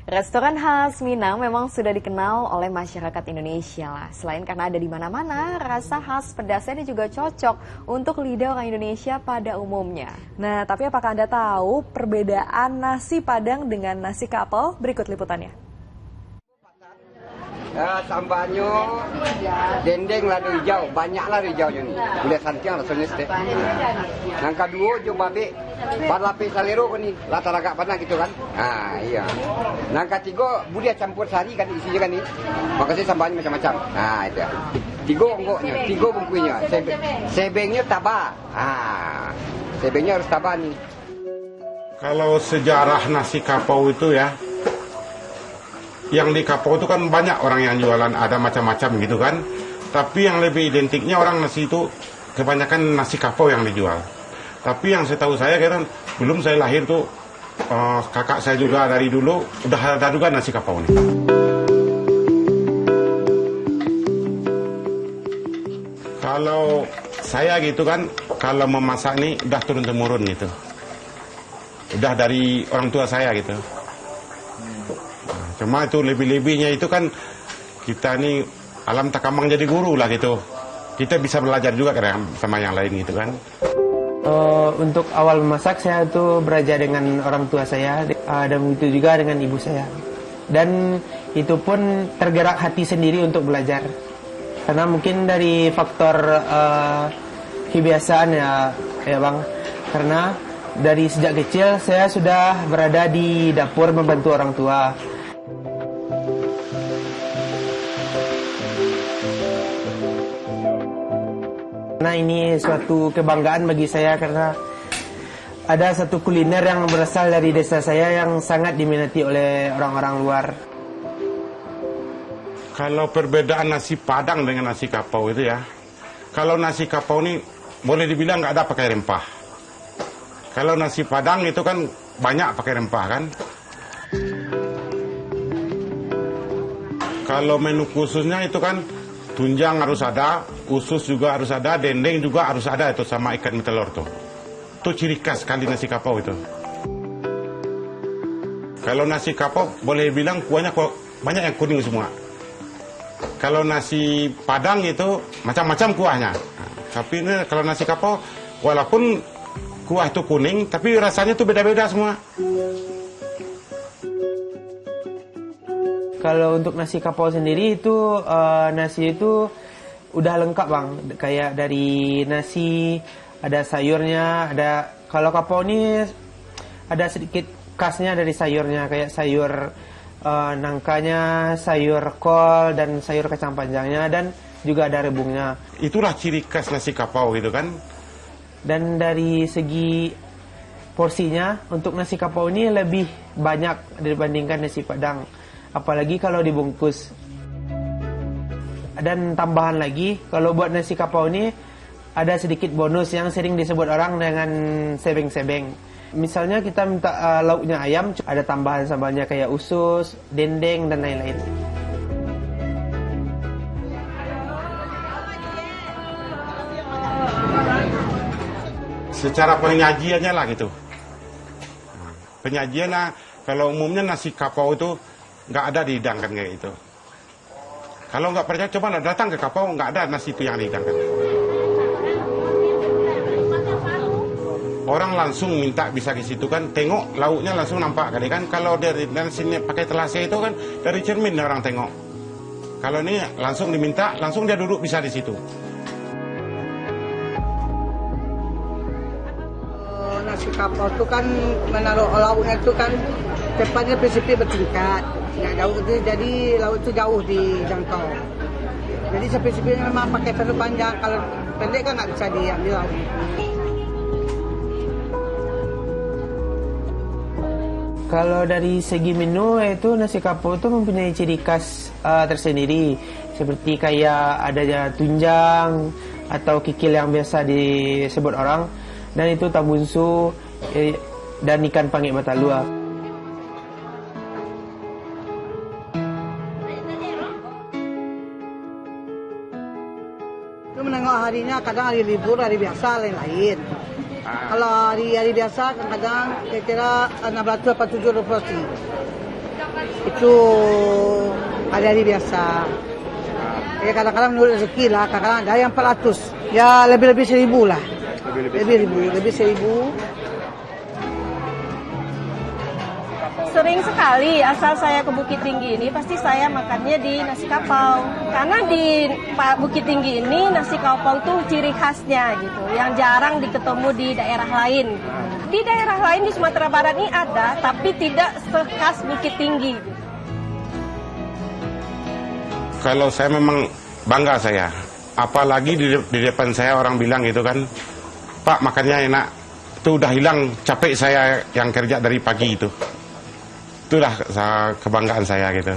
Restoran khas Minang memang sudah dikenal oleh masyarakat Indonesia lah. Selain karena ada di mana-mana, rasa khas pedasnya ini juga cocok untuk lidah orang Indonesia pada umumnya. Nah, tapi apakah Anda tahu perbedaan nasi Padang dengan nasi kapau? Berikut liputannya. Sambalnya dendeng lada hijau, banyak lada hijaunya nih. Boleh santiang rasanya sedek. Yang kedua jom babe, lapis salero ni, latar agak panas gitu kan. Iya. Yang ketiga budia campur sari kan isinya kan ni. Makasih sambalnya macam-macam. Itu. Tiga onggoknya, tiga bungkunya. Sebengnya tabah. Sebengnya harus tabah nih. Kalau sejarah nasi kapau itu ya, yang di kapau itu kan banyak orang yang jualan, ada macam-macam gitu kan. Tapi yang lebih identiknya orang nasi itu kebanyakan nasi kapau yang dijual. Tapi yang setahu saya kan belum saya lahir tuh kakak saya juga dari dulu udah ada juga nasi kapau nih. Kalau saya gitu kan, kalau memasak nih udah turun-temurun gitu. Udah dari orang tua saya gitu. Cuma itu lebih-lebihnya itu kan kita nih alam takamang jadi guru lah gitu. Kita bisa belajar juga kan sama yang lain gitu kan. Untuk awal memasak saya tuh belajar dengan orang tua saya dan begitu juga dengan ibu saya. Dan itu pun tergerak hati sendiri untuk belajar. Karena mungkin dari faktor kebiasaan ya Bang. Karena dari sejak kecil saya sudah berada di dapur membantu orang tua. Nah, ini suatu kebanggaan bagi saya karena ada satu kuliner yang berasal dari desa saya yang sangat diminati oleh orang-orang luar. Kalau perbedaan nasi Padang dengan nasi kapau itu ya, kalau nasi kapau ini boleh dibilang nggak ada pakai rempah. Kalau nasi Padang itu kan banyak pakai rempah kan. Kalau menu khususnya itu kan tunjang harus ada, usus juga harus ada, dendeng juga harus ada itu sama ikan mie telur tuh. Itu ciri khas sekali nasi kapau itu. Kalau nasi kapau boleh bilang kuahnya banyak yang kuning semua. Kalau nasi Padang itu macam-macam kuahnya. Tapi ini kalau nasi kapau walaupun kuah itu kuning tapi rasanya tuh beda-beda semua. Kalau untuk nasi kapau sendiri itu nasi itu udah lengkap Bang. Kayak dari nasi ada sayurnya, ada kalau kapau ini ada sedikit khasnya dari sayurnya kayak sayur nangkanya, sayur kol dan sayur kacang panjangnya dan juga ada rebungnya. Itulah ciri khas nasi kapau gitu kan. Dan dari segi porsinya untuk nasi kapau ini lebih banyak dibandingkan nasi Padang. Apalagi kalau dibungkus. Dan tambahan lagi, kalau buat nasi kapau ini ada sedikit bonus yang sering disebut orang dengan sebeng-sebeng. Misalnya kita minta lauknya ayam, ada tambahan sambalnya kayak usus, dendeng, dan lain-lain. Secara penyajiannya lah gitu. Penyajian lah, kalau umumnya nasi kapau itu nggak ada dihidangkan kayak itu. Kalau nggak percaya coba datang ke kapau, nggak ada nasi itu yang dihidangkan. Orang langsung minta bisa ke situ kan, tengok lauknya langsung nampak kan. Kalau dari sini pakai telase itu kan dari cermin orang tengok. Kalau ini langsung diminta, langsung dia duduk bisa di situ. Nasi kapau itu kan menaruh lauknya itu kan depannya prinsipnya bertingkat. Nggak jauh, jadi laut itu jauh dijangkau. Jadi prinsipnya memang pakai telur panjang, kalau pendek kan nggak bisa diambil laut. Kalau dari segi menu itu nasi kapau itu mempunyai ciri khas tersendiri. Seperti kayak adanya tunjang atau kikil yang biasa disebut orang. Dan itu tambunsu dan ikan pange batalua. Itu menengok harinya, kadang hari libur, hari biasa, lain-lain. Kalau hari biasa kadang-kadang kira-kira 600 atau 700 porsi. itu hari-hari biasa. Ya kadang-kadang menurut rezeki lah, kadang-kadang ada yang 400. Ya lebih-lebih 1.000 lah. Lebih 1.000. Sering sekali asal saya ke Bukit Tinggi ini pasti saya makannya di nasi kapau. Karena di Bukit Tinggi ini nasi kapau tuh ciri khasnya gitu, yang jarang diketemu di daerah lain. Di daerah lain di Sumatera Barat ini ada, tapi tidak sekhas Bukit Tinggi. Kalau saya memang bangga saya, apalagi di depan saya orang bilang gitu kan, Pak makannya enak, itu udah hilang capek saya yang kerja dari pagi itu. Itulah kebanggaan saya gitu.